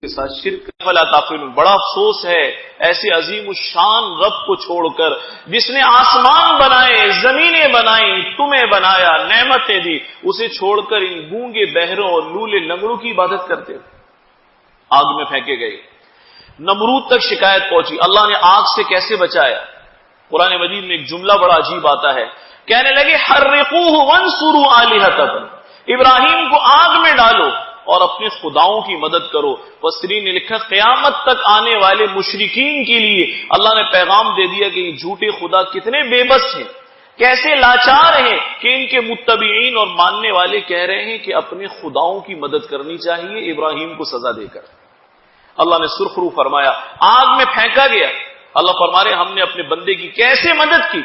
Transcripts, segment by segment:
کے ساتھ شرک فلا تعقلون۔ بڑا افسوس ہے ایسے عظیم الشان رب کو چھوڑ کر، جس نے آسمان بنائے، زمینیں بنائیں، تمہیں بنایا، نعمتیں دی، اسے چھوڑ کر ان گونگے بہروں اور لولے لنگڑوں کی عبادت کرتے ہو۔ آگ میں پھینکے گئے، نمرود تک شکایت پہنچی، اللہ نے آگ سے کیسے بچایا؟ قرآن مجید میں ایک جملہ بڑا عجیب آتا ہے، کہنے لگے حرقوہ وانصروا آلہتکم، ابراہیم کو آگ میں ڈالو اور اپنے خداؤں کی مدد کرو۔ مفسرین نے لکھا قیامت تک آنے والے مشرکین کے لیے اللہ نے پیغام دے دیا کہ یہ جھوٹے خدا کتنے بے بس ہیں، کیسے لاچار ہیں کہ ان کے متبعین اور ماننے والے کہہ رہے ہیں کہ اپنے خداؤں کی مدد کرنی چاہیے ابراہیم کو سزا دے کر۔ اللہ نے سرخ رو فرمایا، آگ میں پھینکا گیا۔ اللہ فرما رہے ہم نے اپنے بندے کی کیسے مدد کی؟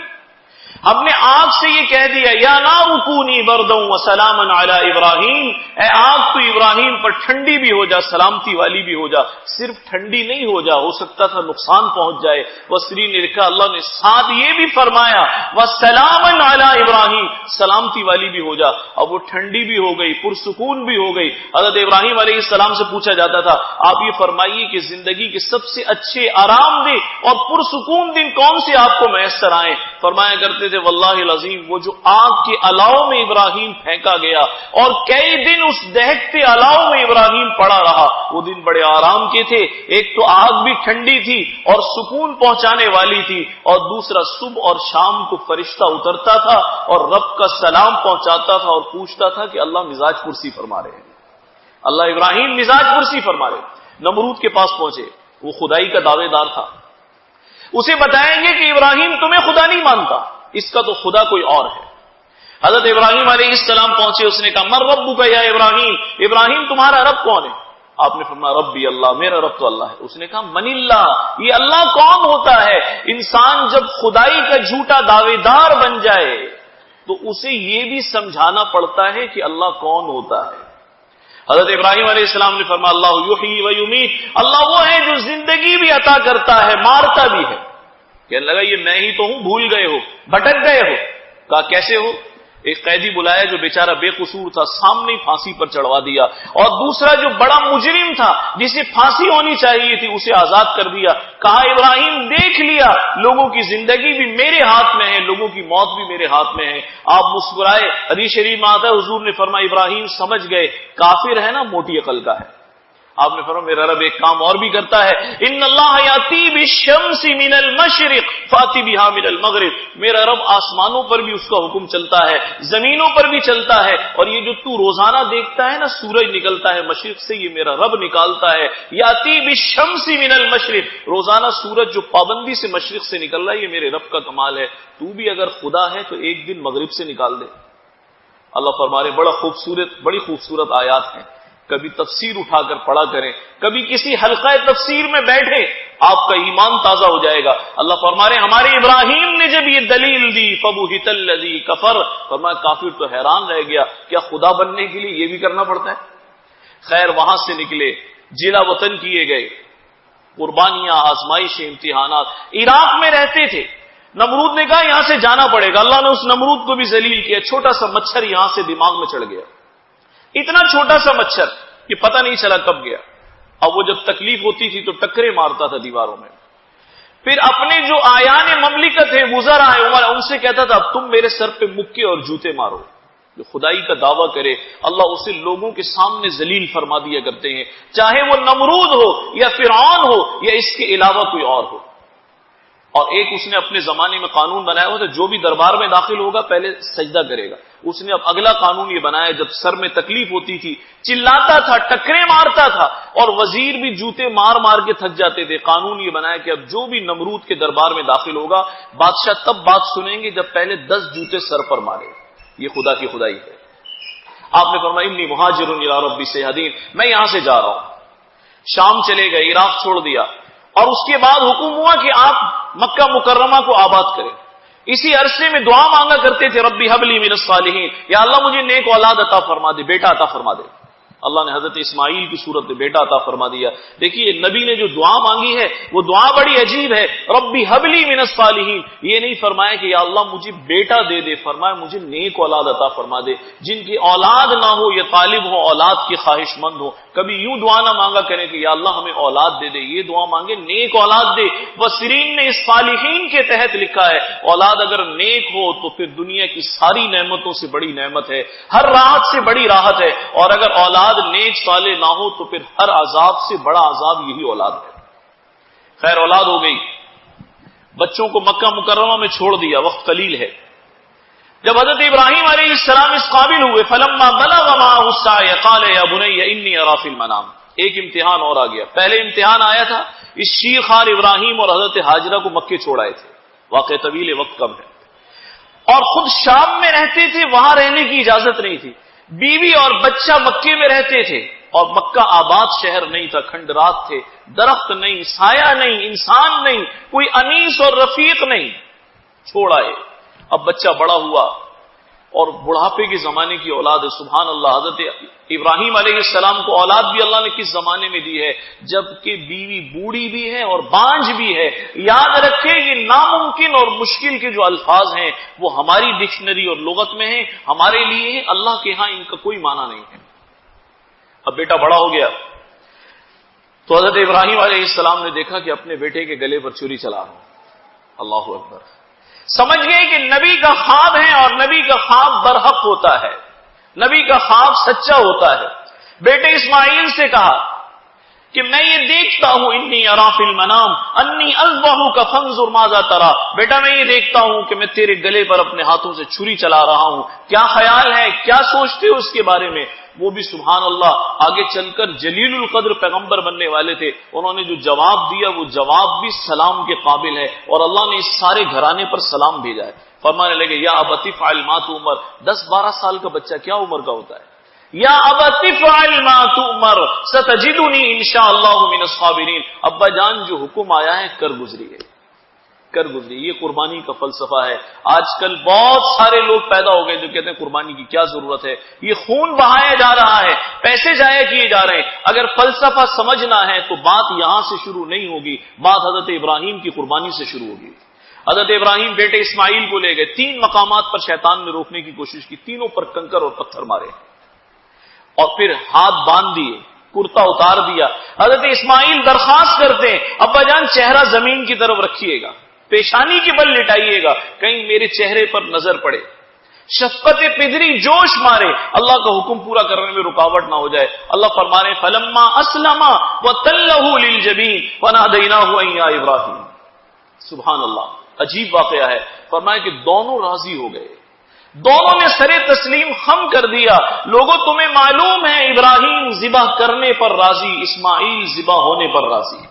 ہم نے آگ سے یہ کہہ دیا یا نار کونی بردا وسلاما علی ابراہیم، اے آگ تو ابراہیم پر ٹھنڈی بھی ہو جا، سلامتی والی بھی ہو جا۔ صرف ٹھنڈی نہیں ہو جا، ہو سکتا تھا نقصان پہنچ جائے۔ مفسرین نے لکھا اللہ نے ساتھ یہ بھی فرمایا وسلاما علی ابراہیم، سلامتی والی بھی ہو جا۔ اب وہ ٹھنڈی بھی ہو گئی، پرسکون بھی ہو گئی۔ حضرت ابراہیم علیہ السلام سے پوچھا جاتا تھا آپ یہ فرمائیے کہ زندگی کے سب سے اچھے، آرام دہ اور پرسکون دن کون سے آپ کو میسر آئے؟ فرمایا کرتے تھے واللہ العظیم وہ جو آگ کے الاؤ میں ابراہیم پھینکا گیا اور کئی دن اس دہکتے الاؤ میں ابراہیم پڑا رہا، وہ دن بڑے آرام کے تھے۔ ایک تو آگ بھی ٹھنڈی تھی اور سکون پہنچانے والی تھی، اور دوسرا صبح اور شام کو فرشتہ اترتا تھا اور رب کا سلام پہنچاتا تھا اور پوچھتا تھا کہ اللہ مزاج پرسی فرما رہے ہیں، اللہ ابراہیم مزاج پرسی فرما رہے ہیں۔ نمرود کے پاس پہنچے، وہ خدائی کا دعوے دار تھا، اسے بتائیں گے کہ ابراہیم تمہیں خدا نہیں مانتا، اس کا تو خدا کوئی اور ہے۔ حضرت ابراہیم علیہ السلام پہنچے، اس نے کہا من ربک یا ابراہیم، ابراہیم تمہارا رب کون ہے؟ آپ نے فرمایا ربی اللہ، میرا رب تو اللہ ہے۔ اس نے کہا من اللہ، یہ اللہ کون ہوتا ہے؟ انسان جب خدائی کا جھوٹا دعوے دار بن جائے تو اسے یہ بھی سمجھانا پڑتا ہے کہ اللہ کون ہوتا ہے۔ حضرت ابراہیم علیہ السلام نے فرمایا اللہ یحیی و یمیت، اللہ وہ ہے جو زندگی بھی عطا کرتا ہے، مارتا بھی ہے۔ کہنے لگا یہ میں ہی تو ہوں، بھول گئے ہو، بھٹک گئے ہو۔ کہا کیسے ہو؟ ایک قیدی بلایا جو بیچارہ بے قصور تھا، سامنے پھانسی پر چڑھوا دیا، اور دوسرا جو بڑا مجرم تھا جسے پھانسی ہونی چاہیے تھی اسے آزاد کر دیا۔ کہا ابراہیم دیکھ لیا لوگوں کی زندگی بھی میرے ہاتھ میں ہے، لوگوں کی موت بھی میرے ہاتھ میں ہے۔ آپ مسکرائے۔ حدیث شریف میں آتا ہے حضور نے فرمایا ابراہیم سمجھ گئے کافر ہے نا موٹی عقل کا ہے۔ آپ نے فرمایا میرا رب ایک کام اور بھی کرتا ہے، ان اللہ یاتی بالشمس من المشرق فاتی بہا من المغرب، میرا رب آسمانوں پر بھی اس کا حکم چلتا ہے، زمینوں پر بھی چلتا ہے، اور یہ جو تو روزانہ دیکھتا ہے نا سورج نکلتا ہے مشرق سے، یہ میرا رب نکالتا ہے۔ یاتی بالشمس من المشرق، روزانہ سورج جو پابندی سے مشرق سے نکل رہا ہے، یہ میرے رب کا کمال ہے۔ تو بھی اگر خدا ہے تو ایک دن مغرب سے نکال دے۔ اللہ فرما رہے بڑی خوبصورت آیات ہیں، کبھی تفسیر اٹھا کر پڑھا کریں، کبھی کسی حلقہ تفسیر میں بیٹھے، آپ کا ایمان تازہ ہو جائے گا۔ اللہ فرما رہے ہمارے ابراہیم نے جب یہ دلیل دی فبہت الذی کفر، فرمایا کافر تو حیران رہ گیا، کیا خدا بننے کے لیے یہ بھی کرنا پڑتا ہے؟ خیر وہاں سے نکلے، جلا وطن کیے گئے، قربانیاں، آزمائشیں، امتحانات۔ عراق میں رہتے تھے، نمرود نے کہا یہاں سے جانا پڑے گا، اللہ نے اس نمرود کو بھی ذلیل کیا، چھوٹا سا مچھر یہاں سے دماغ میں چڑھ گیا، اتنا چھوٹا سا مچھر کہ پتہ نہیں چلا کب گیا۔ اب وہ جب تکلیف ہوتی تھی تو ٹکرے مارتا تھا دیواروں میں، پھر اپنے جو آیان مملکت ہیں وزر آئے عمر، ان سے کہتا تھا اب تم میرے سر پہ مکے اور جوتے مارو۔ جو خدائی کا دعویٰ کرے اللہ اسے لوگوں کے سامنے ذلیل فرما دیا کرتے ہیں، چاہے وہ نمرود ہو یا فرعون ہو یا اس کے علاوہ کوئی اور ہو۔ اور ایک اس نے اپنے زمانے میں قانون بنایا ہوا تھا جو بھی دربار میں داخل ہوگا پہلے سجدہ کرے گا۔ اس نے اب اگلا قانون یہ بنایا، جب سر میں تکلیف ہوتی تھی چلاتا تھا، ٹکرے مارتا تھا، اور وزیر بھی جوتے مار مار کے تھک جاتے تھے، قانون یہ بنایا کہ اب جو بھی نمرود کے دربار میں داخل ہوگا بادشاہ تب بات سنیں گے جب پہلے 10 جوتے سر پر مارے۔ یہ خدا کی خدائی ہے۔ آپ نے فرمایا انی مہاجر الی ربی سیہدین، میں یہاں سے جا رہا ہوں۔ شام چلے گئے، عراق چھوڑ دیا، اور اس کے بعد حکم ہوا کہ آپ مکہ مکرمہ کو آباد کریں۔ اسی عرصے میں دعا مانگا کرتے تھے ربی حب لی من الصالحین، یا اللہ مجھے نیک اولاد عطا فرما دے، بیٹا عطا فرما دے۔ اللہ نے حضرت اسماعیل کی صورت میں بیٹا عطا فرما دیا. دیکھیے نبی نے جو دعا مانگی ہے وہ دعا بڑی عجیب ہے. ربی حبلی من الصالحین، یہ نہیں فرمایا کہ یا اللہ مجھے بیٹا دے دے، فرمایا مجھے نیک اولاد عطا فرما دے. جن کی اولاد نہ ہو یہ طالب ہو، اولاد کی خواہش مند ہو، کبھی یوں دعا نہ مانگا کریں کہ یا اللہ ہمیں اولاد دے دے، یہ دعا مانگے نیک اولاد دے. وسرین نے اس صالحین کے تحت لکھا ہے اولاد اگر نیک ہو تو پھر دنیا کی ساری نعمتوں سے بڑی نعمت ہے، ہر راحت سے بڑی راحت ہے، اور اگر اولاد نیک صالح نہ ہو تو پھر ہر عذاب سے بڑا عذاب یہی اولاد ہے. خیر اولاد ہو گئی، بچوں کو مکہ مکرمہ میں چھوڑ دیا، وقت قلیل ہے. جب حضرت ابراہیم علیہ السلام اس قابل ہوئے فلما بلغ معه السعي قال يا بني اني ارى في المنام. ایک امتحان اور آ گیا. پہلے امتحان آیا تھا اس شیخار ابراہیم اور حضرت ہاجرہ کو مکے چھوڑائے تھے، واقع طویل ہے، وقت کم ہے، اور خود شام میں رہتے تھے، وہاں رہنے کی اجازت نہیں تھی. بیوی اور بچہ مکے میں رہتے تھے، اور مکہ آباد شہر نہیں تھا، کھنڈرات تھے، درخت نہیں، سایہ نہیں، انسان نہیں، کوئی انیس اور رفیق نہیں. چھوڑائے. اب بچہ بڑا ہوا اور بڑھاپے کے زمانے کی اولاد ہے. سبحان اللہ، حضرت ابراہیم علیہ السلام کو اولاد بھی اللہ نے کس زمانے میں دی ہے جبکہ بیوی بوڑھی بھی ہے اور بانجھ بھی ہے. یاد رکھیں یہ ناممکن اور مشکل کے جو الفاظ ہیں وہ ہماری ڈکشنری اور لغت میں ہیں، ہمارے لیے ہیں، اللہ کے ہاں ان کا کوئی معنی نہیں ہے. اب بیٹا بڑا ہو گیا تو حضرت ابراہیم علیہ السلام نے دیکھا کہ اپنے بیٹے کے گلے پر چھری چلا رہا ہوں. اللہ اکبر. سمجھ گئے کہ نبی کا خواب ہے اور نبی کا خواب برحق ہوتا ہے، نبی کا خواب سچا ہوتا ہے. بیٹے اسماعیل سے کہا کہ میں یہ دیکھتا ہوں انی ارا فی المنام انی اذبحک فانظر ماذا ترى. بیٹا میں یہ دیکھتا ہوں کہ میں تیرے گلے پر اپنے ہاتھوں سے چھری چلا رہا ہوں، کیا خیال ہے، کیا سوچتے ہو اس کے بارے میں. وہ بھی سبحان اللہ آگے چل کر جلیل القدر پیغمبر بننے والے تھے. انہوں نے جو جواب دیا وہ جواب بھی سلام کے قابل ہے، اور اللہ نے اس سارے گھرانے پر سلام بھیجا ہے. فرمانے لگے یا ابت افعل ما تؤمر. 10-12 سال کا بچہ کیا عمر کا ہوتا ہے. یا ابت افعل ما تؤمر ستجدنی انشاءاللہ من الصابرین. ابا جان جو حکم آیا ہے کر گزریے، کر گزری. یہ قربانی کا فلسفہ ہے. آج کل بہت سارے لوگ پیدا ہو گئے جو کہتے ہیں قربانی کی کیا ضرورت ہے، یہ خون بہایا جا رہا ہے، پیسے ضائع کیے جا رہے ہیں. اگر فلسفہ سمجھنا ہے تو بات یہاں سے شروع نہیں ہوگی، بات حضرت ابراہیم کی قربانی سے شروع ہوگی. حضرت ابراہیم بیٹے اسماعیل کو لے گئے. 3 مقامات پر شیطان نے روکنے کی کوشش کی، تینوں پر کنکر اور پتھر مارے، اور پھر ہاتھ باندھ دیے، کرتا اتار دیا. حضرت اسماعیل درخواست کرتے ہیں ابا جان چہرہ زمین کی طرف رکھیے گا، پیشانی کے بل لٹائیے گا، کہیں میرے چہرے پر نظر پڑے. شفقت پدری جوش مارے، اللہ کا حکم پورا کرنے میں رکاوٹ نہ ہو جائے. اللہ فرمانے فلما اسلما وتلہ للجبین ونادیناہ ان یا ابراہیم. سبحان اللہ، عجیب واقعہ ہے. فرمایا کہ دونوں راضی ہو گئے، دونوں نے سر تسلیم خم کر دیا. لوگوں تمہیں معلوم ہے ابراہیم ذبح کرنے پر راضی، اسماعیل ذبح ہونے پر راضی.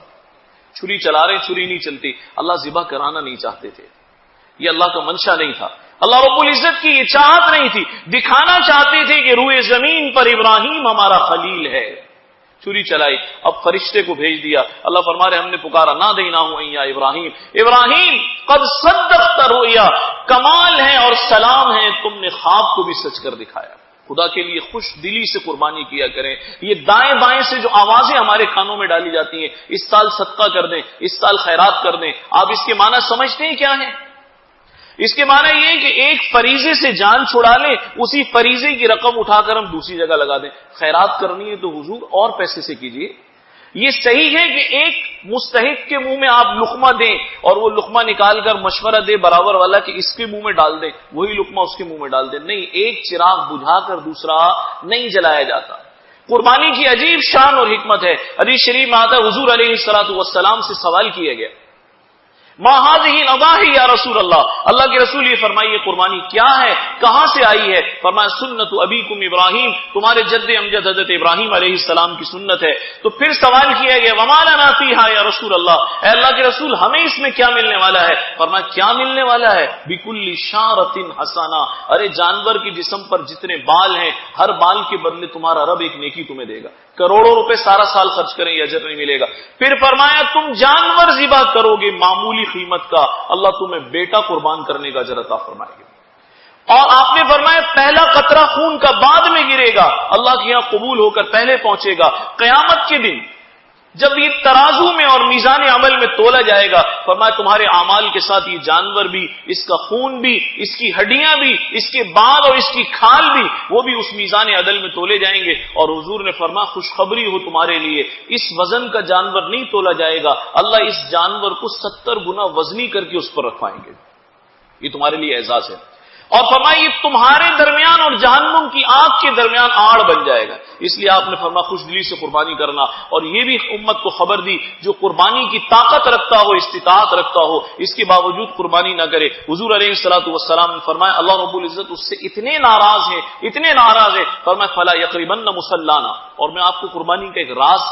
چھری چلا رہے، چھری نہیں چلتی. اللہ ذبح کرانا نہیں چاہتے تھے، یہ اللہ کا منشا نہیں تھا. اللہ رب العزت کی یہ چاہت نہیں تھی، دکھانا چاہتے تھے کہ روئے زمین پر ابراہیم ہمارا خلیل ہے. چھری چلائی، اب فرشتے کو بھیج دیا. اللہ فرما رہے ہم نے پکارا نادیناہ ان یا ابراہیم. ابراہیم قد صدقت رؤیا، کمال ہے اور سلام ہے، تم نے خواب کو بھی سچ کر دکھایا. خدا کے لیے خوش دلی سے قربانی کیا کریں. یہ دائیں بائیں سے جو آوازیں ہمارے کانوں میں ڈالی جاتی ہیں، اس سال صدقہ کر دیں، اس سال خیرات کر دیں، آپ اس کے معنی سمجھتے ہیں کیا ہے؟ اس کے معنی یہ ہے کہ ایک فریضے سے جان چھڑا لیں، اسی فریضے کی رقم اٹھا کر ہم دوسری جگہ لگا دیں. خیرات کرنی ہے تو حضور اور پیسے سے کیجیے. یہ صحیح ہے کہ ایک مستحق کے منہ میں آپ لقمہ دیں اور وہ لقمہ نکال کر مشورہ دے برابر والا کہ اس کے منہ میں ڈال دیں، وہی لقمہ اس کے منہ میں ڈال دیں. نہیں، ایک چراغ بجھا کر دوسرا نہیں جلایا جاتا. قربانی کی عجیب شان اور حکمت ہے. حدیث شریف میں آتا ہے حضور علیہ الصلوۃ والسلام سے سوال کیا گیا ما هذه الاضاحی یا رسول اللہ. اللہ کے رسول یہ فرمائیے قربانی کیا ہے، کہاں سے آئی ہے؟ فرمایا سنت ابیکم ابراہیم، تمہارے جد امجد حضرت ابراہیم علیہ السلام کی سنت ہے. تو پھر سوال کیا گیا وما لنا فیہا یا رسول اللہ، اے اللہ کے رسول ہمیں اس میں کیا ملنے والا ہے؟ فرمایا کیا ملنے والا ہے؟ بکل شعرۃ حسنہ، ارے جانور کے جسم پر جتنے بال ہیں ہر بال کے بدلے تمہارا رب ایک نیکی تمہیں دے گا. کروڑوں روپے سارا سال خرچ کریں یہ اجر نہیں ملے گا. پھر فرمایا تم جانور ذبح کرو گے معمولی قیمت کا، اللہ تمہیں بیٹا قربان کرنے کا اجر عطا فرمائے گا. اور آپ نے فرمایا پہلا قطرہ خون کا بعد میں گرے گا، اللہ کے یہاں قبول ہو کر پہلے پہنچے گا۔ قیامت کے دن جب یہ ترازو میں اور میزان عمل میں تولا جائے گا، فرمایا تمہارے اعمال کے ساتھ یہ جانور بھی، اس کا خون بھی، اس کی ہڈیاں بھی، اس کے بال اور اس کی کھال بھی، وہ بھی اس میزان عدل میں تولے جائیں گے۔ اور حضور نے فرمایا خوشخبری ہو تمہارے لیے، اس وزن کا جانور نہیں تولا جائے گا، اللہ اس جانور کو 70 گنا وزنی کر کے اس پر رکھوائیں گے۔ یہ تمہارے لیے اعزاز ہے۔ اور فرمایا یہ تمہارے درمیان اور جہنم کی آگ کے درمیان آڑ بن جائے گا۔ اس لیے آپ نے فرمایا خوش دلی سے قربانی کرنا، اور یہ بھی امت کو خبر دی جو قربانی کی طاقت رکھتا ہو، استطاعت رکھتا ہو، اس کے باوجود قربانی نہ کرے۔ حضور علیہ الصلوۃ والسلام نے فرمایا اللہ رب العزت اس سے اتنے ناراض ہے، فرمایا فلا یقربن مصلانا۔ اور میں آپ کو قربانی کا ایک راز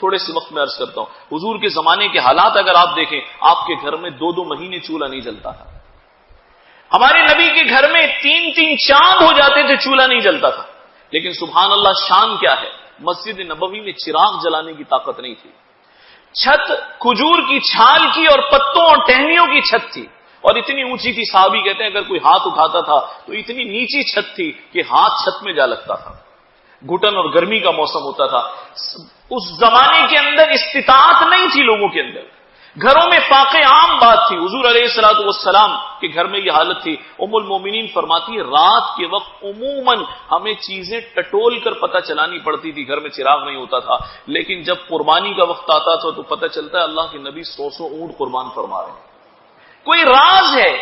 تھوڑے سے وقت میں عرض کرتا ہوں۔ حضور کے زمانے کے حالات اگر آپ دیکھیں، آپ کے گھر میں 2 مہینے چولہا نہیں جلتا تھا۔ ہمارے نبی کے گھر میں 3 چاند ہو جاتے تھے، چولہا نہیں جلتا تھا۔ لیکن سبحان اللہ، شان کیا ہے، مسجد نبوی میں چراغ جلانے کی طاقت نہیں تھی، چھت کھجور کی چھال کی اور پتوں اور ٹہنیوں کی چھت تھی، اور اتنی اونچی تھی، صحابی کہتے ہیں اگر کوئی ہاتھ اٹھاتا تھا تو اتنی نیچی چھت تھی کہ ہاتھ چھت میں جا لگتا تھا، گھٹن اور گرمی کا موسم ہوتا تھا۔ اس زمانے کے اندر استطاعت نہیں تھی لوگوں کے اندر، گھروں میں فاقے عام بات تھی۔ حضور علیہ الصلوۃ والسلام کے گھر میں یہ حالت تھی۔ ام المومنین فرماتی ہے رات کے وقت عموماً ہمیں چیزیں ٹٹول کر پتہ چلانی پڑتی تھی، گھر میں چراغ نہیں ہوتا تھا، لیکن جب قربانی کا وقت آتا تھا تو پتہ چلتا ہے اللہ کے نبی 100 اونٹ قربان فرما رہے ہیں۔ کوئی راز ہے،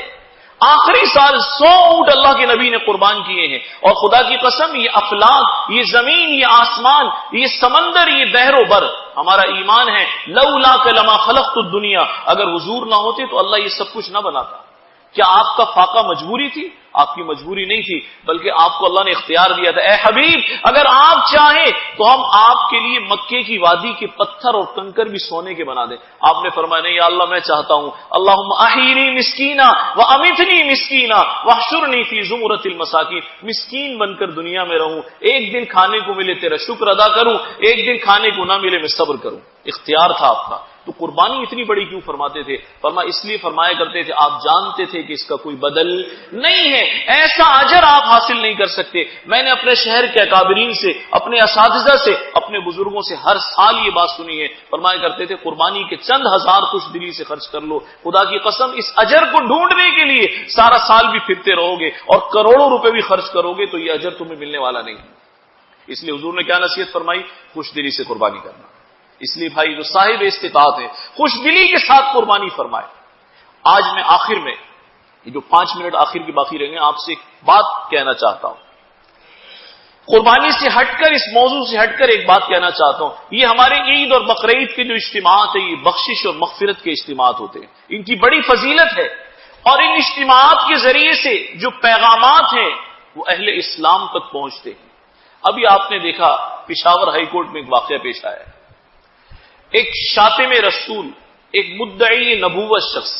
آخری سال 100 اونٹ اللہ کے نبی نے قربان کیے ہیں، اور خدا کی قسم یہ افلاک، یہ زمین، یہ آسمان، یہ سمندر، یہ بحر و بر، ہمارا ایمان ہے لولا لما خلقت الدنیا، اگر حضور نہ ہوتے تو اللہ یہ سب کچھ نہ بناتا۔ کیا آپ کا فاقہ مجبوری تھی؟ آپ کی مجبوری نہیں تھی، بلکہ آپ کو اللہ نے اختیار دیا تھا، اے حبیب اگر آپ چاہیں تو ہم آپ کے لیے مکے کی وادی کے پتھر اور کنکر بھی سونے کے بنا دیں۔ آپ نے فرمایا نہیں یا اللہ میں چاہتا ہوں اللہم احینی مسکینا وامیتنی مسکینا واحشرنی فی زمرۃ المساکین، مسکین بن کر دنیا میں رہوں، ایک دن کھانے کو ملے تیرا شکر ادا کروں، ایک دن کھانے کو نہ ملے میں صبر کروں۔ اختیار تھا آپ کا، تو قربانی اتنی بڑی کیوں فرماتے تھے؟ فرمایا اس لیے فرمایا کرتے تھے آپ جانتے تھے کہ اس کا کوئی بدل نہیں ہے، ایسا اجر آپ حاصل نہیں کر سکتے۔ میں نے اپنے شہر کے اکابرین سے، اپنے اساتذہ سے، اپنے بزرگوں سے ہر سال یہ بات سنی ہے، فرمایا کرتے تھے قربانی کے چند ہزار خوش دلی سے خرچ کر لو، خدا کی قسم اس اجر کو ڈھونڈنے کے لیے سارا سال بھی پھرتے رہو گے اور کروڑوں روپے بھی خرچ کرو گے تو یہ اجر تمہیں ملنے والا نہیں۔ اس لیے حضور نے کیا نصیحت فرمائی؟ خوش دلی سے قربانی کرنا۔ اس لیے بھائی جو صاحب استطاعت ہے خوش دلی کے ساتھ قربانی فرمائے۔ آج میں آخر میں یہ جو 5 منٹ آخر کی باقی رہیں گے آپ سے ایک بات کہنا چاہتا ہوں، قربانی سے ہٹ کر، اس موضوع سے ہٹ کر ایک بات کہنا چاہتا ہوں۔ یہ ہمارے عید اور بقرعید کے جو اجتماعات ہیں یہ بخشش اور مغفرت کے اجتماعات ہوتے ہیں، ان کی بڑی فضیلت ہے، اور ان اجتماعات کے ذریعے سے جو پیغامات ہیں وہ اہل اسلام تک پہنچتے ہیں۔ ابھی آپ نے دیکھا پشاور ہائی کورٹ میں ایک واقعہ پیش آیا ہے، ایک شاتم رسول، ایک مدعی نبوت شخص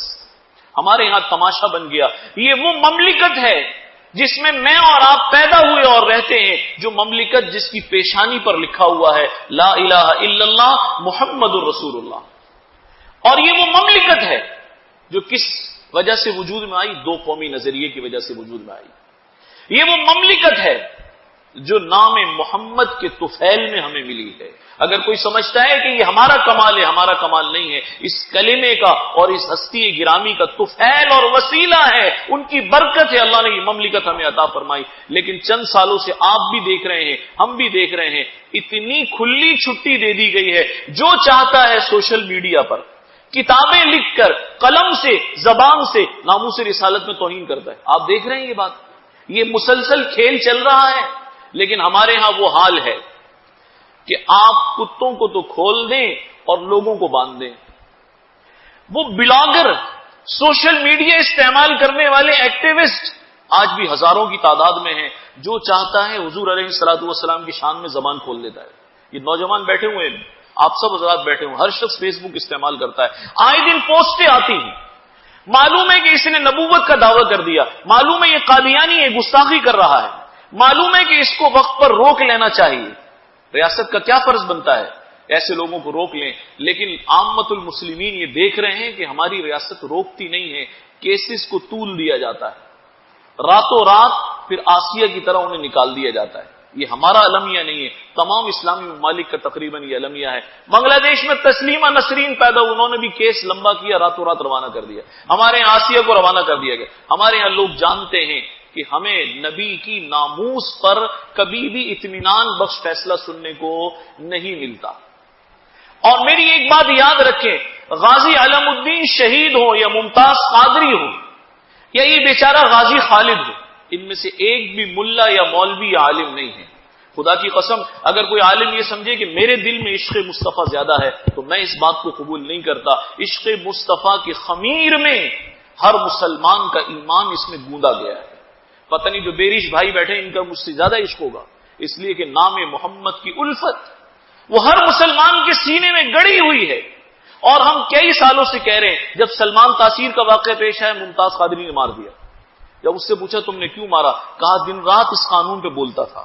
ہمارے ہاں تماشا بن گیا۔ یہ وہ مملکت ہے جس میں میں اور آپ پیدا ہوئے اور رہتے ہیں، جو مملکت جس کی پیشانی پر لکھا ہوا ہے لا الہ الا اللہ محمد الرسول اللہ، اور یہ وہ مملکت ہے جو کس وجہ سے وجود میں آئی؟ 2 قومی نظریے کی وجہ سے وجود میں آئی۔ یہ وہ مملکت ہے جو نام محمد کے طفیل میں ہمیں ملی ہے۔ اگر کوئی سمجھتا ہے کہ یہ ہمارا کمال ہے، ہمارا کمال نہیں ہے، اس کلمے کا اور اس ہستی گرامی کا طفیل اور وسیلہ ہے، ان کی برکت ہے، اللہ نے یہ مملکت ہمیں عطا فرمائی۔ لیکن چند سالوں سے آپ بھی دیکھ رہے ہیں، ہم بھی دیکھ رہے ہیں، اتنی کھلی چھٹی دے دی گئی ہے، جو چاہتا ہے سوشل میڈیا پر کتابیں لکھ کر قلم سے، زبان سے ناموس رسالت میں توہین کرتا ہے۔ آپ دیکھ رہے ہیں یہ بات، یہ مسلسل کھیل چل رہا ہے۔ لیکن ہمارے ہاں وہ حال ہے کہ آپ کتوں کو تو کھول دیں اور لوگوں کو باندھ دیں۔ وہ بلاگر، سوشل میڈیا استعمال کرنے والے ایکٹیوسٹ آج بھی ہزاروں کی تعداد میں ہیں، جو چاہتا ہے حضور علیہ الصلوۃ والسلام کی شان میں زبان کھول دیتا ہے۔ یہ نوجوان بیٹھے ہوئے ہیں، آپ سب حضرات بیٹھے ہوئے، ہر شخص فیس بک استعمال کرتا ہے، آئے دن پوسٹیں آتی ہیں، معلوم ہے کہ اس نے نبوت کا دعویٰ کر دیا، معلوم ہے یہ قادیانی ہے، گستاخی کر رہا ہے، معلوم ہے کہ اس کو وقت پر روک لینا چاہیے۔ ریاست کا کیا فرض بنتا ہے؟ ایسے لوگوں کو روک لیں، لیکن عامت المسلمین یہ دیکھ رہے ہیں کہ ہماری ریاست روکتی نہیں ہے، کیسز کو طول دیا جاتا ہے۔ راتوں رات پھر آسیہ کی طرح انہیں نکال دیا جاتا ہے. یہ ہمارا المیہ نہیں ہے، تمام اسلامی ممالک کا تقریباً یہ المیہ ہے. بنگلہ دیش میں تسلیمہ نسرین پیدا ہوئی، انہوں نے بھی کیس لمبا کیا، راتوں رات روانہ کر دیا. ہمارے یہاں آسیہ کو روانہ کر دیا گیا. ہمارے یہاں لوگ جانتے ہیں کہ ہمیں نبی کی ناموس پر کبھی بھی اطمینان بخش فیصلہ سننے کو نہیں ملتا. اور میری ایک بات یاد رکھیں، غازی علم الدین شہید ہو یا ممتاز قادری ہو یا یہ بیچارہ غازی خالد ہو، ان میں سے ایک بھی ملا یا مولوی یا عالم نہیں ہے. خدا کی قسم اگر کوئی عالم یہ سمجھے کہ میرے دل میں عشق مصطفیٰ زیادہ ہے تو میں اس بات کو قبول نہیں کرتا. عشق مصطفیٰ کی خمیر میں ہر مسلمان کا ایمان اس میں گوندا گیا ہے. پتہ نہیں جو بیرش بھائی بیٹھے ان کا مجھ سے زیادہ عشق ہوگا، اس لیے کہ نام محمد کی الفت وہ ہر مسلمان کے سینے میں گڑی ہوئی ہے. اور ہم کئی سالوں سے کہہ رہے ہیں، جب سلمان تاثیر کا واقعہ پیش آیا ممتاز قادری نے مار دیا. جب اس سے پوچھا تم نے کیوں مارا، کہا دن رات اس قانون پہ بولتا تھا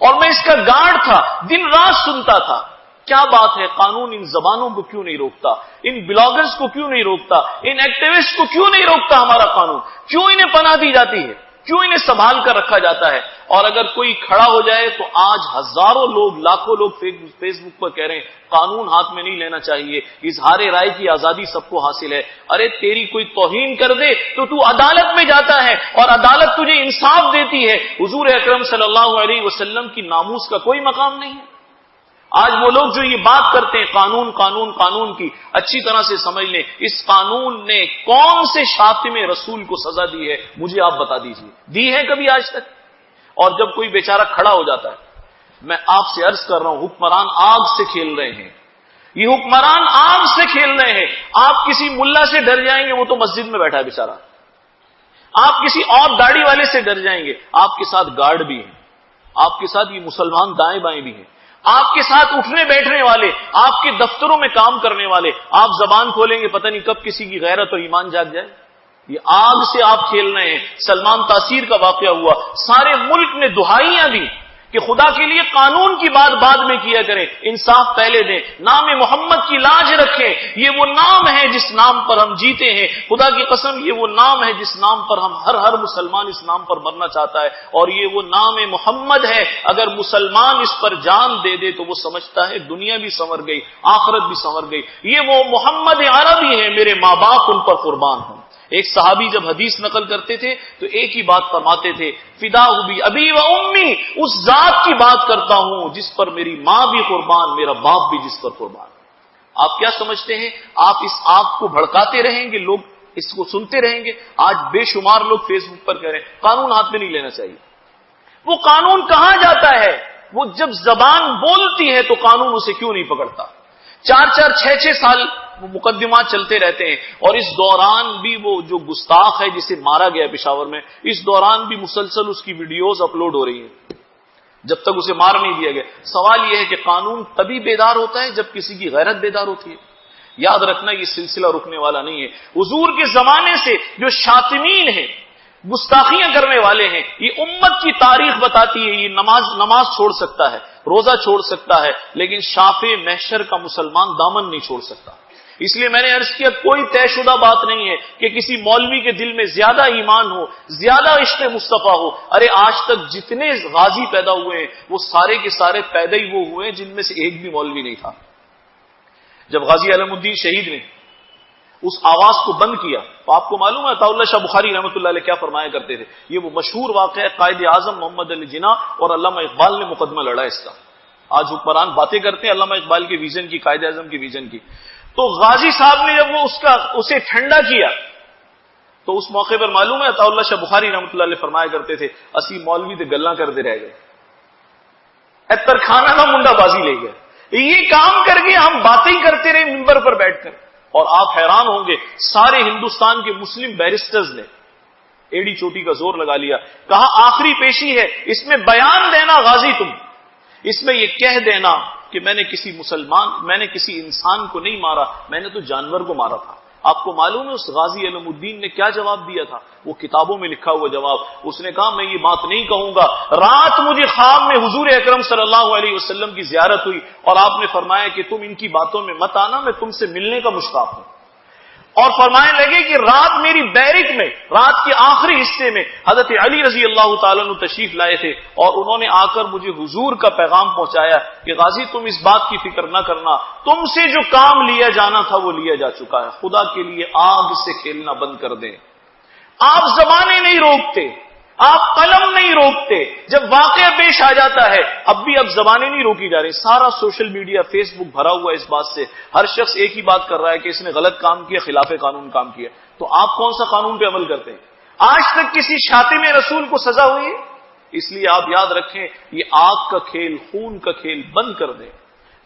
اور میں اس کا گارڈ تھا، دن رات سنتا تھا. کیا بات ہے، قانون ان زبانوں کو کیوں نہیں روکتا، ان بلاگرز کو کیوں نہیں روکتا، ان ایکٹیوسٹ کو کیوں نہیں روکتا ہمارا قانون؟ کیوں انہیں پناہ دی جاتی ہے، کیوں انہیں سنبھال کر رکھا جاتا ہے؟ اور اگر کوئی کھڑا ہو جائے تو آج ہزاروں لوگ، لاکھوں لوگ فیس بک پر کہہ رہے ہیں قانون ہاتھ میں نہیں لینا چاہیے، اظہار رائے کی آزادی سب کو حاصل ہے. ارے تیری کوئی توہین کر دے تو عدالت میں جاتا ہے اور عدالت تجھے انصاف دیتی ہے. حضور اکرم صلی اللہ علیہ وسلم کی ناموس کا کوئی مقام نہیں ہے. آج وہ لوگ جو یہ بات کرتے ہیں قانون قانون قانون کی، اچھی طرح سے سمجھ لیں اس قانون نے کون سے شاتم رسول کو سزا دی ہے، مجھے آپ بتا دیجئے، دی ہے کبھی آج تک؟ اور جب کوئی بیچارہ کھڑا ہو جاتا ہے، میں آپ سے عرض کر رہا ہوں حکمران آگ سے کھیل رہے ہیں، یہ حکمران آگ سے کھیل رہے ہیں. آپ کسی ملا سے ڈر جائیں گے، وہ تو مسجد میں بیٹھا ہے بیچارہ. آپ کسی اور داڑھی والے سے ڈر جائیں گے، آپ کے ساتھ گارڈ بھی ہیں، آپ کے ساتھ یہ مسلمان دائیں بائیں بھی ہیں، آپ کے ساتھ اٹھنے بیٹھنے والے، آپ کے دفتروں میں کام کرنے والے. آپ زبان کھولیں گے پتہ نہیں کب کسی کی غیرت اور ایمان جاگ جائے. یہ آگ سے آپ کھیل رہے ہیں. سلمان تاثیر کا واقعہ ہوا، سارے ملک نے دہائیاں دی کہ خدا کے لیے قانون کی بات بعد میں کیا کریں، انصاف پہلے دیں، نام محمد کی لاج رکھیں. یہ وہ نام ہے جس نام پر ہم جیتے ہیں. خدا کی قسم یہ وہ نام ہے جس نام پر ہم ہر مسلمان اس نام پر مرنا چاہتا ہے. اور یہ وہ نام محمد ہے، اگر مسلمان اس پر جان دے دے تو وہ سمجھتا ہے دنیا بھی سنور گئی، آخرت بھی سنور گئی. یہ وہ محمد عربی ہے، میرے ماں باپ ان پر قربان ہوں. ایک صحابی جب حدیث نقل کرتے تھے تو ایک ہی بات فرماتے تھے، فدا بھی ابی و امی، اس ذات کی بات کرتا ہوں جس پر میری ماں بھی قربان، میرا باپ بھی جس پر قربان. آپ کیا سمجھتے ہیں آپ اس آگ کو بھڑکاتے رہیں گے، لوگ اس کو سنتے رہیں گے؟ آج بے شمار لوگ فیس بک پر کہہ رہے ہیں قانون ہاتھ میں نہیں لینا چاہیے. وہ قانون کہاں جاتا ہے؟ وہ جب زبان بولتی ہے تو قانون اسے کیوں نہیں پکڑتا؟ 4-4 6-6 سال وہ مقدمات چلتے رہتے ہیں، اور اس دوران بھی وہ جو گستاخ ہے جسے مارا گیا پشاور میں، اس دوران بھی مسلسل اس کی ویڈیوز اپلوڈ ہو رہی ہیں جب تک اسے مار نہیں دیا گیا. سوال یہ ہے کہ قانون تبھی بیدار ہوتا ہے جب کسی کی غیرت بیدار ہوتی ہے. یاد رکھنا یہ سلسلہ رکنے والا نہیں ہے. حضور کے زمانے سے جو شاتمین ہیں، گستاخیاں کرنے والے ہیں، یہ امت کی تاریخ بتاتی ہے. یہ نماز چھوڑ سکتا ہے، روزہ چھوڑ سکتا ہے، لیکن شافع محشر کا مسلمان دامن نہیں چھوڑ سکتا. اس لیے میں نے عرض کیا کوئی طے شدہ بات نہیں ہے کہ کسی مولوی کے دل میں زیادہ ایمان ہو، زیادہ عشق مصطفیٰ ہو. ارے آج تک جتنے غازی پیدا ہوئے ہیں وہ سارے کے سارے پیدا ہی وہ ہوئے ہیں جن میں سے ایک بھی مولوی نہیں تھا. جب غازی علم الدین شہید نے اس آواز کو بند کیا تو آپ کو معلوم ہے عطا اللہ شاہ بخاری رحمۃ اللہ علیہ کیا فرمایا کرتے تھے؟ یہ وہ مشہور واقعہ ہے، قائد اعظم محمد علی جناح اور علامہ اقبال نے مقدمہ لڑا اس کا. آج حکمران باتیں کرتے ہیں علامہ اقبال کے ویژن کی، قائد اعظم کے ویژن کی. تو غازی صاحب نے جب وہ اسے ٹھنڈا کیا تو اس موقع پر معلوم ہے عطا اللہ شاہ بخاری رحمۃ اللہ علیہ فرمایا کرتے تھے اسی مولوی تے گلاں کرتے رہ گئے، ترخانہ کا منڈا بازی لے گئے. یہ کام کر کے ہم باتیں کرتے رہے منبر پر بیٹھ کر. اور آپ حیران ہوں گے سارے ہندوستان کے مسلم بیرسٹرز نے ایڑی چوٹی کا زور لگا لیا، کہا آخری پیشی ہے، اس میں بیان دینا غازی تم، اس میں یہ کہہ دینا کہ میں نے کسی انسان کو نہیں مارا، میں نے تو جانور کو مارا تھا. آپ کو معلوم ہے اس غازی علم الدین نے کیا جواب دیا تھا؟ وہ کتابوں میں لکھا ہوا جواب. اس نے کہا میں یہ بات نہیں کہوں گا، رات مجھے خواب میں حضور اکرم صلی اللہ علیہ وسلم کی زیارت ہوئی اور آپ نے فرمایا کہ تم ان کی باتوں میں مت آنا، میں تم سے ملنے کا مشتاق ہوں. اور فرمانے لگے کہ رات میری بیرک میں، رات کے آخری حصے میں حضرت علی رضی اللہ تعالیٰ عنہ تشریف لائے تھے، اور انہوں نے آ کر مجھے حضور کا پیغام پہنچایا کہ غازی تم اس بات کی فکر نہ کرنا، تم سے جو کام لیا جانا تھا وہ لیا جا چکا ہے، خدا کے لیے آگ سے کھیلنا بند کر دیں۔ آپ زمانے نہیں روکتے، آپ قلم نہیں روکتے، جب واقعہ پیش آ جاتا ہے اب زبانیں نہیں روکی جا رہی، سارا سوشل میڈیا فیس بک بھرا ہوا ہے اس بات سے، ہر شخص ایک ہی بات کر رہا ہے کہ اس نے غلط کام کیا، خلاف قانون کام کیا، تو آپ کون سا قانون پہ عمل کرتے ہیں؟ آج تک کسی شاتم رسول کو سزا ہوئی ہے؟ اس لیے آپ یاد رکھیں، یہ آگ کا کھیل، خون کا کھیل بند کر دیں۔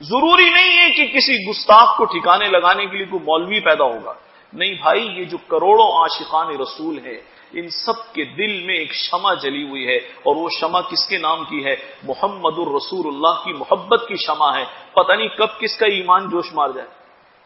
ضروری نہیں ہے کہ کسی گستاخ کو ٹھکانے لگانے کے لیے کوئی مولوی پیدا ہوگا، نہیں بھائی، یہ جو کروڑوں عاشقان رسول ہے ان سب کے دل میں ایک شمع جلی ہوئی ہے، اور وہ شمع کس کے نام کی ہے؟ محمد الرسول اللہ کی محبت کی شمع ہے۔ پتہ نہیں کب کس کا ایمان جوش مار جائے۔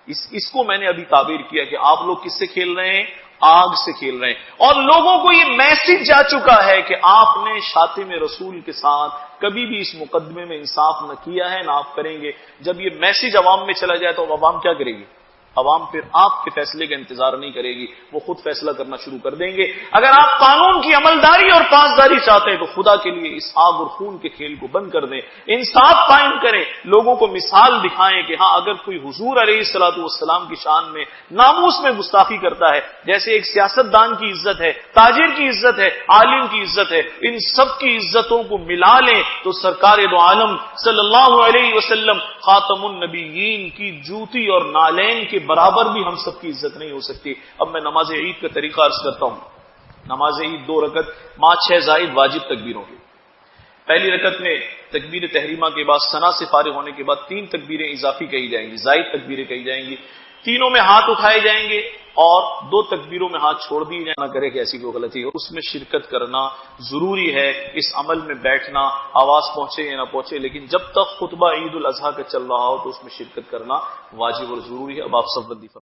اس کو میں نے ابھی تعبیر کیا کہ آپ لوگ کس سے کھیل رہے ہیں؟ آگ سے کھیل رہے ہیں، اور لوگوں کو یہ میسج جا چکا ہے کہ آپ نے شاتم رسول کے ساتھ کبھی بھی اس مقدمے میں انصاف نہ کیا ہے، نہ آپ کریں گے۔ جب یہ میسج عوام میں چلا جائے تو عوام کیا کرے گی؟ عوام پھر آپ کے فیصلے کا انتظار نہیں کرے گی، وہ خود فیصلہ کرنا شروع کر دیں گے۔ اگر آپ قانون کی عملداری اور پاسداری چاہتے ہیں تو خدا کے لیے اس آگ اور خون کے کھیل کو بند کر دیں، انصاف قائم کریں، لوگوں کو مثال دکھائیں کہ ہاں اگر کوئی حضور علیہ الصلوۃ والسلام کی شان میں، ناموس میں گستاخی کرتا ہے، جیسے ایک سیاست دان کی عزت ہے، تاجر کی عزت ہے، عالم کی عزت ہے، ان سب کی عزتوں کو ملا لیں تو سرکار دو عالم صلی اللہ علیہ وسلم خاتم النبیین کی جوتی اور نالین کے برابر بھی ہم سب کی عزت نہیں ہو سکتی۔ اب میں نماز عید کا طریقہ عرض کرتا ہوں۔ نماز عید 2 رکعت 5-6 زائد واجب تکبیروں کی۔ پہلی رکعت میں تکبیر تحریمہ کے بعد ثنا سے فارغ ہونے کے بعد 3 تکبیریں اضافی کہی جائیں گی، زائد تکبیریں کہی جائیں گی، تینوں میں ہاتھ اٹھائے جائیں گے، اور 2 تکبیروں میں ہاتھ چھوڑ دیے جائیں۔ نہ کرے کہ ایسی کوئی غلطی ہو، اس میں شرکت کرنا ضروری ہے، اس عمل میں بیٹھنا، آواز پہنچے یا نہ پہنچے، لیکن جب تک خطبہ عید الاضحیٰ کا چل رہا ہو تو اس میں شرکت کرنا واجب اور ضروری ہے۔ اب آپ سب بندی فرمائیں۔